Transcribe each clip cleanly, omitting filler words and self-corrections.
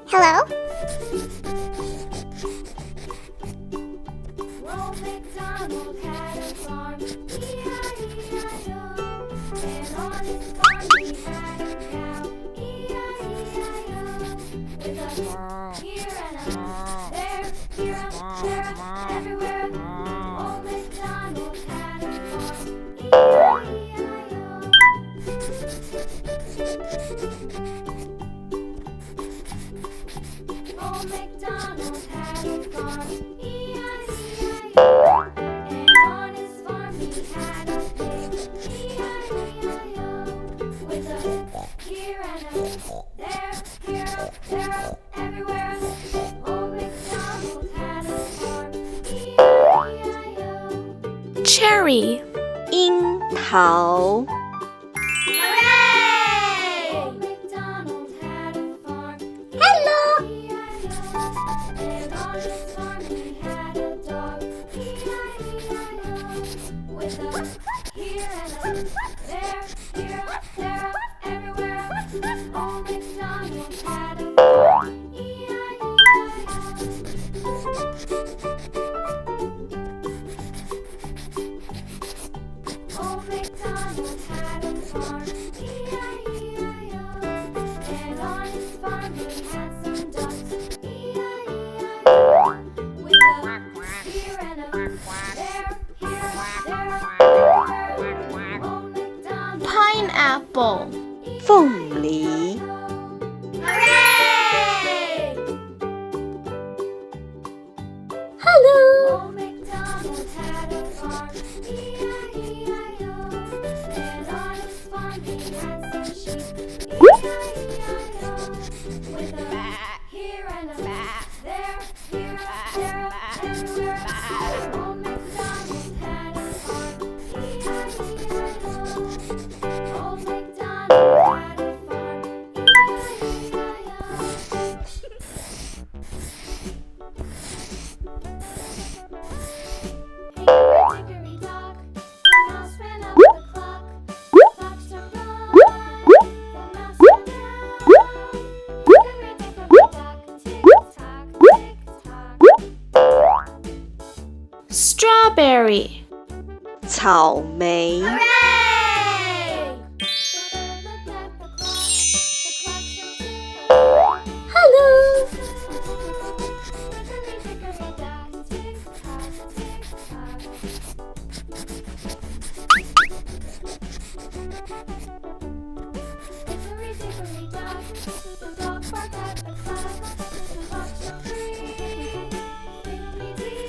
Hello? Old MacDonald had a farm, E-I-E-I-O. And on his farm he had a cow, E-I-E-I-O. With a here and a there, here, there, everywhere. Old MacDonald had a farm, E-I-E-I-O. Old MacDonald had a farm, E-I-E-I-O. And on his farm he had a pig, E-I-E-I-O. With a here and a there, here, there, everywhere. Old MacDonald had a farm, E-I-E-I-O. Cherry 樱桃 Hooray! Old MacDonald had a farm, E-I-E-I-O. And on his farm he had a dog, E-I-E-I-O. With a here and a there, here, there, everywhere. Old MacDonald had a farm, E-I-E-I-O. Old MacDonald had a farm, E-I-E-I-O. And on his farm he had some ducks, E-I-E-I-O. With a here and a there, here, there, everywhere. Old MacDonald Pineapple 凤梨 Hooray! Hello Old MacDonald had a farm, E-I-E-I-O. And on his farm he had some sheep, E-I-E-I-O. With a here and a there, here, there, everywhere. Old MacDonald had a farm, E-I-E-I-O. Old MacDonald had a farm, E-I-E-I-O. Hickory-dickory-dock, the mouse ran up the clock. The clock struck one, the mouse went down. Hickory-dickory-dock, tick-tock, tick-tock. Strawberry 草莓 Hooray! Mother looked at the clock struck two. Hello Hickory-dickory-dock, tick-tock, tick-tock. Hickory-dickory-dock, the dog barked at the clock. The clock struck three. Tickety-dee.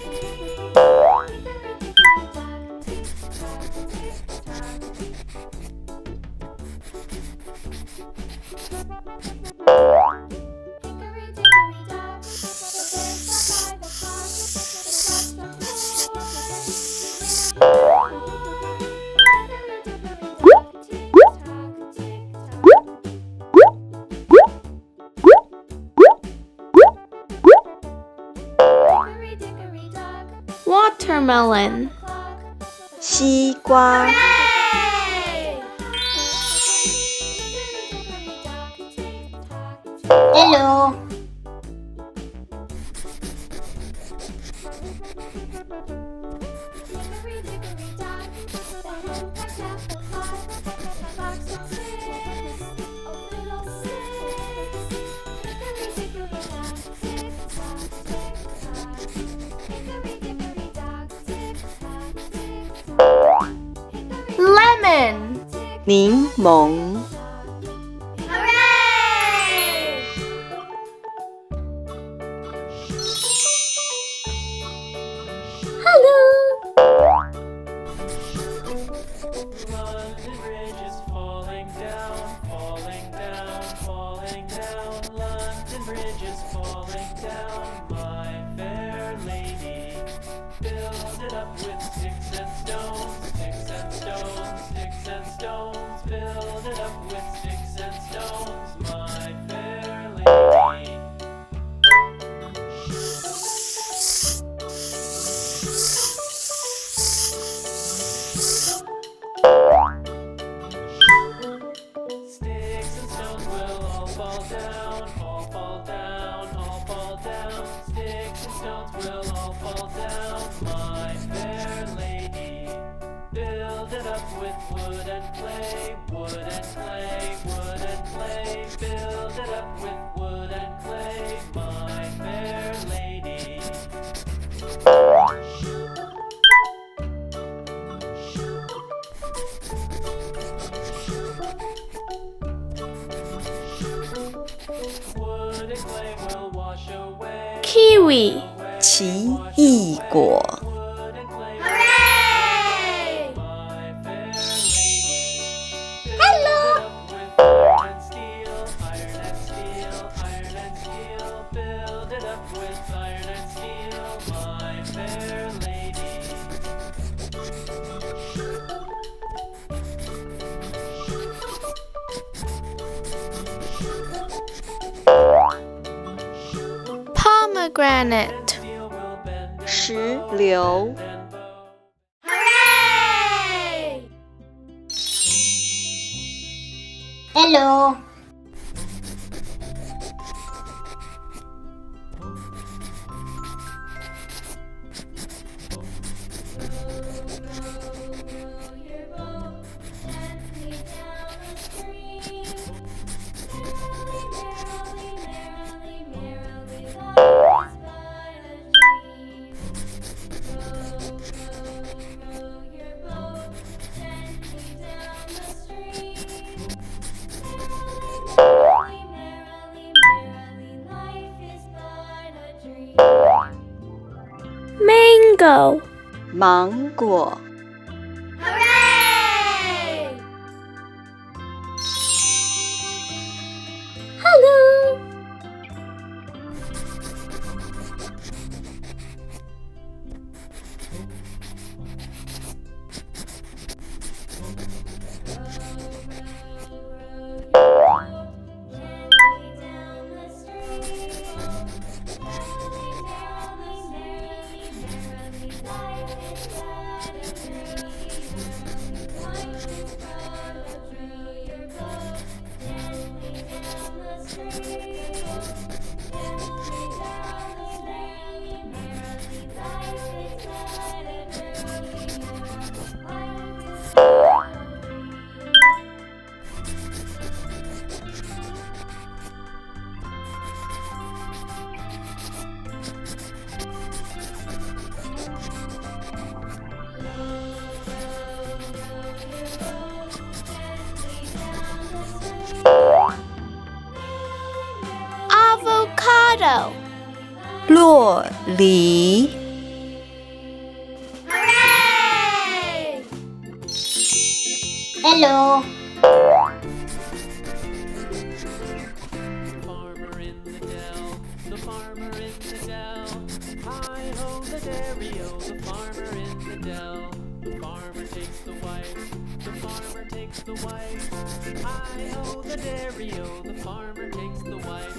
Hickory-dickory-dock, tick-tock, tick-tock. Hickory-dickory-dock, the bear sat by the clock. The clock struck four. Hickory-dickory-dock, tick-tock, tick-tock. Hickory-dickory-dock, Watermelon clock. 西瓜 Hooray! Hickory-dickory-dock, tick-tock, tick-tock. Hello? Hickory-dickory-dock, the hen pecked at the clock. The clock struck six, oh little six. Hickory-dickory-dock, tick-tock, tick-tock. Hickory-dickory-dock, tick-tock, tick-tock. Lemon 柠檬 Hooray! Hello London Bridge is falling down, falling down, falling down. London Bridge is falling down, my fair lady. Build it up with sticks and stones, sticks and stones, sticks and stones. Build it up with sticks and stones, my fair lady. Sticks and stones will all fall down, all fall down. wood and clay, wood and clay. Build it up with wood and clay, my fair lady. Wood and clay will wash away. Kiwi. 奇异果， Wood and clay, Hooray! my fair lady. Hello. Build it up with iron and steel, iron and steel, iron and steel. Build it up with iron and steel, my fair lady. Pomegranate. Steel will bend 石榴， and bow. Hooray! Hello. Mango. 芒果， Hooray! Hello. Avocado. 洛梨， Hooray! Hello. Farmer in the dell, the farmer in the dell. Hi-ho the dairy-o, the farmer in the dell. The farmer takes the wife, the farmer takes the wife. Hi-ho the dairy-o, the farmer takes the wife.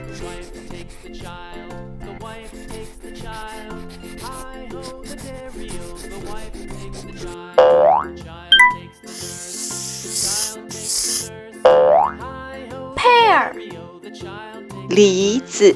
The wife takes the child, the wife takes the child. Hi-ho the dairy-o, the wife takes the child. The child takes the nurse, the child takes the nurse. Hi-ho the Pear. dairy-o, the child takes 梨子，